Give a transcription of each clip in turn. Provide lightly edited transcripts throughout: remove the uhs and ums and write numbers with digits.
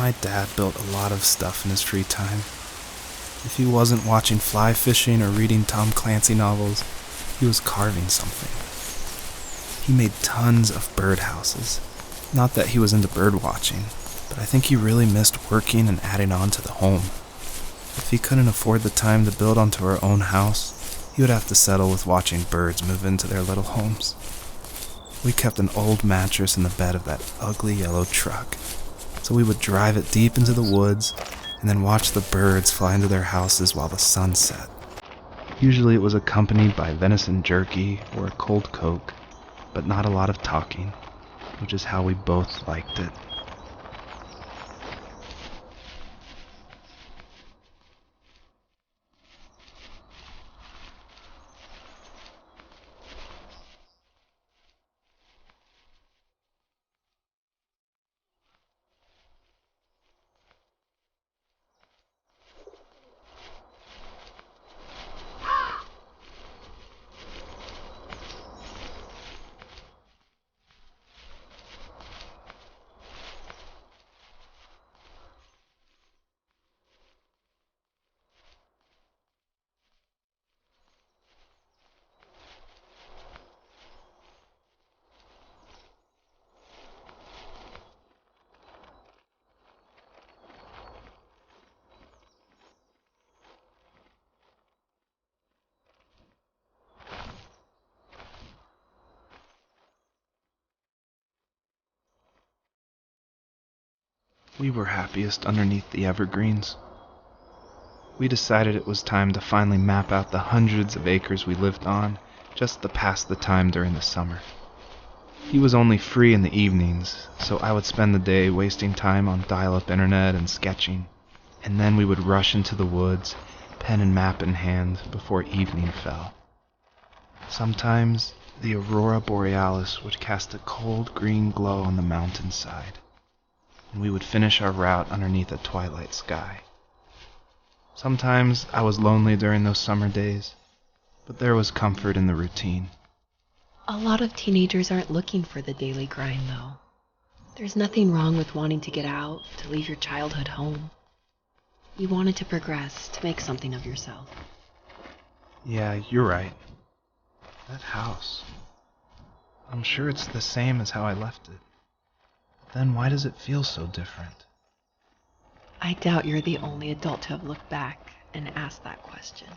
My dad built a lot of stuff in his free time. If he wasn't watching fly fishing or reading Tom Clancy novels, he was carving something. He made tons of birdhouses. Not that he was into bird watching, but I think he really missed working and adding on to the home. If he couldn't afford the time to build onto our own house, he would have to settle with watching birds move into their little homes. We kept an old mattress in the bed of that ugly yellow truck, so we would drive it deep into the woods and then watch the birds fly into their houses while the sun set. Usually it was accompanied by venison jerky or a cold Coke, but not a lot of talking, which is how we both liked it. We were happiest underneath the evergreens. We decided it was time to finally map out the hundreds of acres we lived on just to pass the time during the summer. He was only free in the evenings, so I would spend the day wasting time on dial-up internet and sketching, and then we would rush into the woods, pen and map in hand, before evening fell. Sometimes the aurora borealis would cast a cold green glow on the mountainside, and we would finish our route underneath a twilight sky. Sometimes I was lonely during those summer days, but there was comfort in the routine. A lot of teenagers aren't looking for the daily grind, though. There's nothing wrong with wanting to get out, to leave your childhood home. You wanted to progress, to make something of yourself. Yeah, you're right. That house. I'm sure it's the same as how I left it. Then why does it feel so different? I doubt you're the only adult to have looked back and asked that question.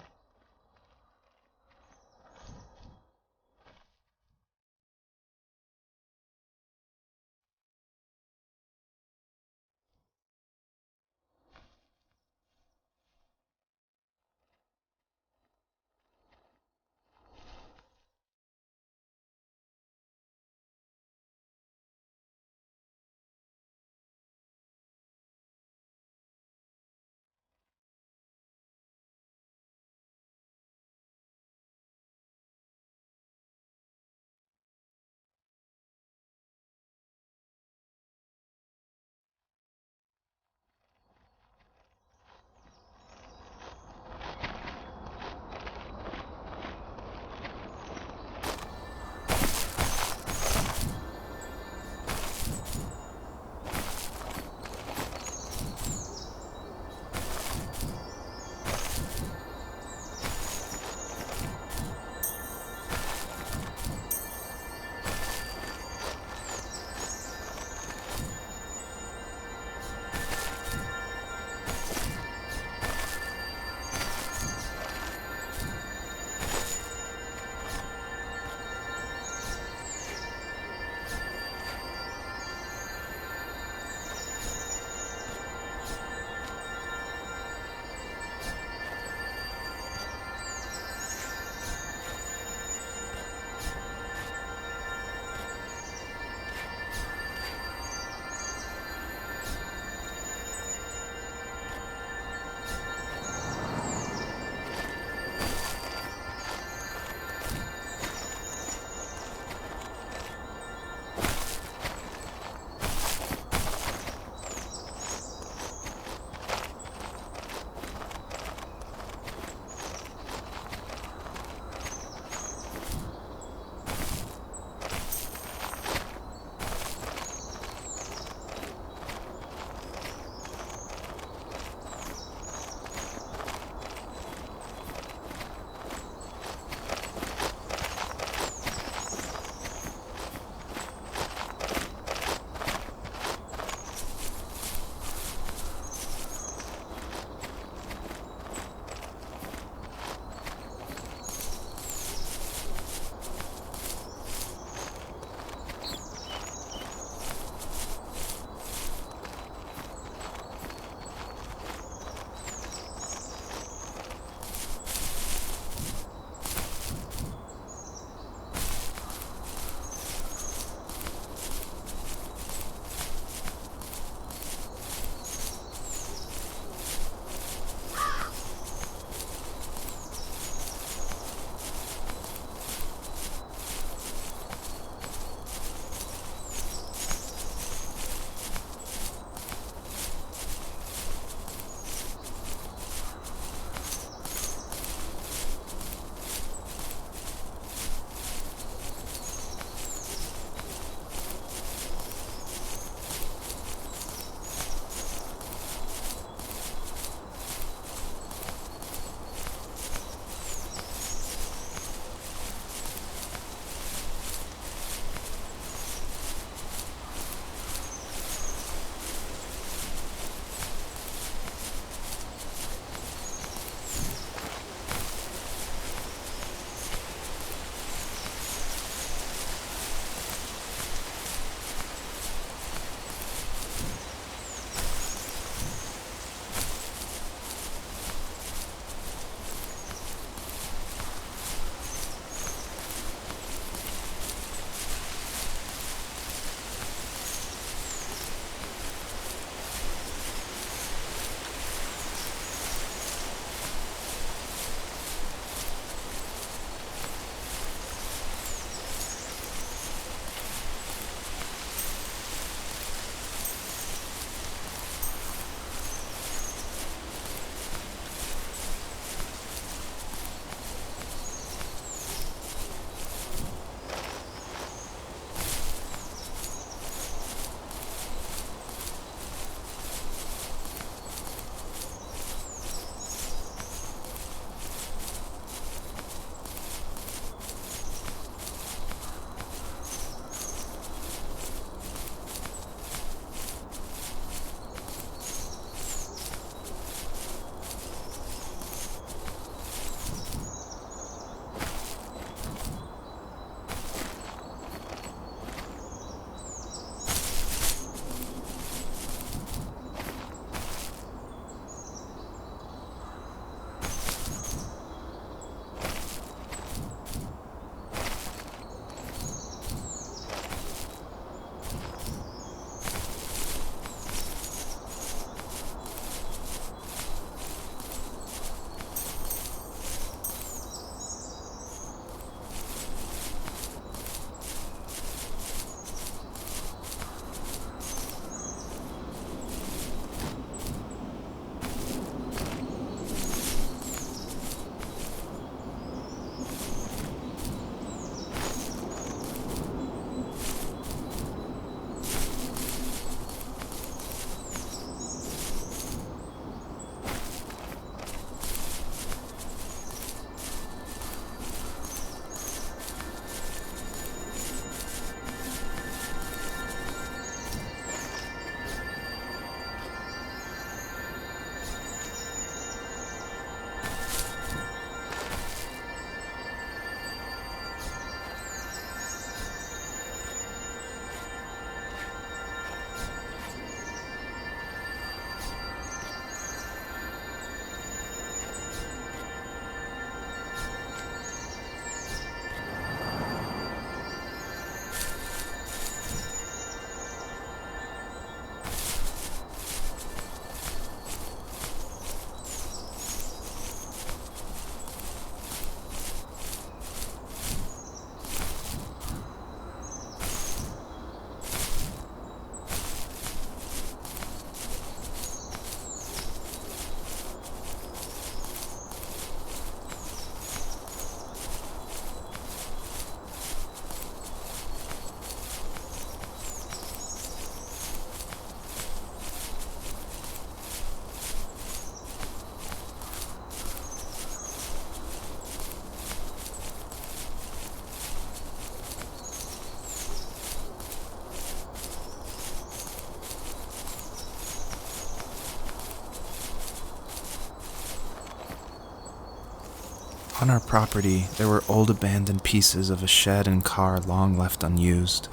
On our property, there were old abandoned pieces of a shed and car long left unused.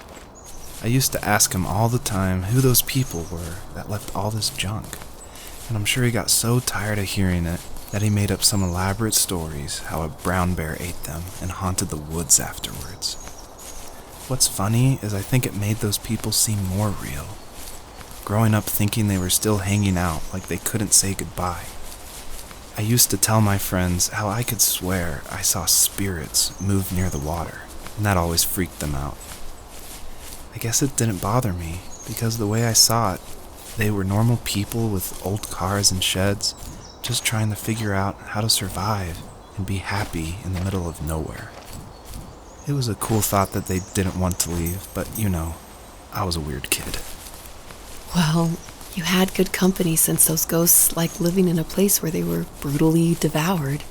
I used to ask him all the time who those people were that left all this junk, and I'm sure he got so tired of hearing it that he made up some elaborate stories how a brown bear ate them and haunted the woods afterwards. What's funny is I think it made those people seem more real. Growing up thinking they were still hanging out like they couldn't say goodbye. I used to tell my friends how I could swear I saw spirits move near the water, and that always freaked them out. I guess it didn't bother me, because the way I saw it, they were normal people with old cars and sheds, just trying to figure out how to survive and be happy in the middle of nowhere. It was a cool thought that they didn't want to leave, but I was a weird kid. Well, you had good company since those ghosts liked living in a place where they were brutally devoured.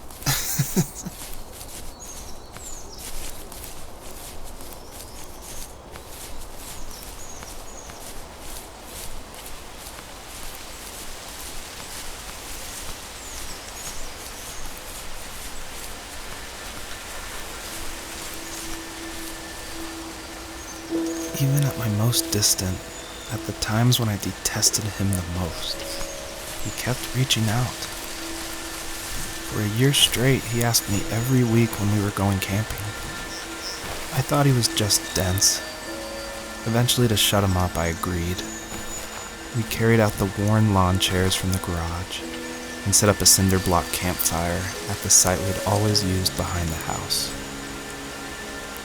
Even at my most distant, at the times when I detested him the most, he kept reaching out. For a year straight, he asked me every week when we were going camping. I thought he was just dense. Eventually, to shut him up, I agreed. We carried out the worn lawn chairs from the garage and set up a cinder block campfire at the site we'd always used behind the house.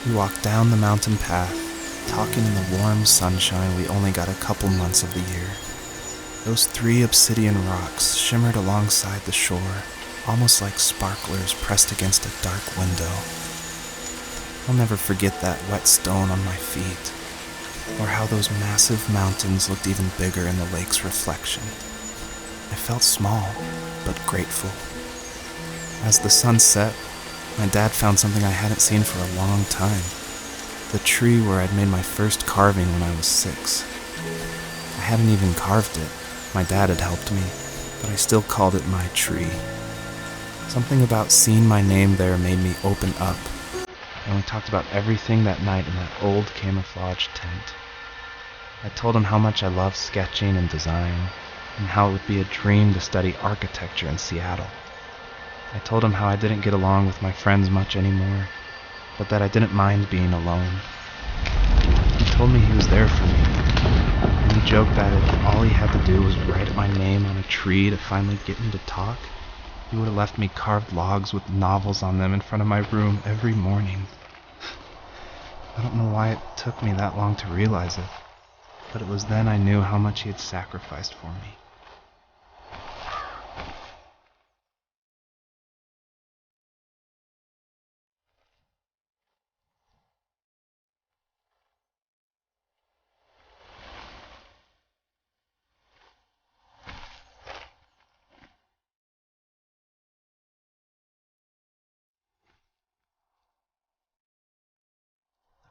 We walked down the mountain path, talking in the warm sunshine we only got a couple months of the year. Those 3 obsidian rocks shimmered alongside the shore, almost like sparklers pressed against a dark window. I'll never forget that wet stone on my feet, or how those massive mountains looked even bigger in the lake's reflection. I felt small, but grateful. As the sun set, my dad found something I hadn't seen for a long time. The tree where I'd made my first carving when I was 6. I hadn't even carved it. My dad had helped me, but I still called it my tree. Something about seeing my name there made me open up, and we talked about everything that night in that old camouflage tent. I told him how much I loved sketching and design, and how it would be a dream to study architecture in Seattle. I told him how I didn't get along with my friends much anymore, but that I didn't mind being alone. He told me he was there for me, and he joked that if all he had to do was write my name on a tree to finally get me to talk, he would have left me carved logs with novels on them in front of my room every morning. I don't know why it took me that long to realize it, but it was then I knew how much he had sacrificed for me.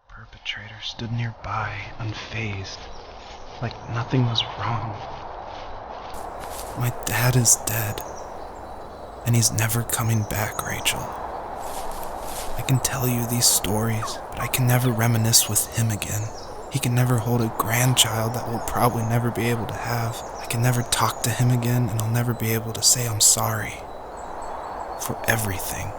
The perpetrator stood nearby, unfazed, like nothing was wrong. My dad is dead, and he's never coming back, Rachel. I can tell you these stories, but I can never reminisce with him again. He can never hold a grandchild that we'll probably never be able to have. I can never talk to him again, and I'll never be able to say I'm sorry for everything.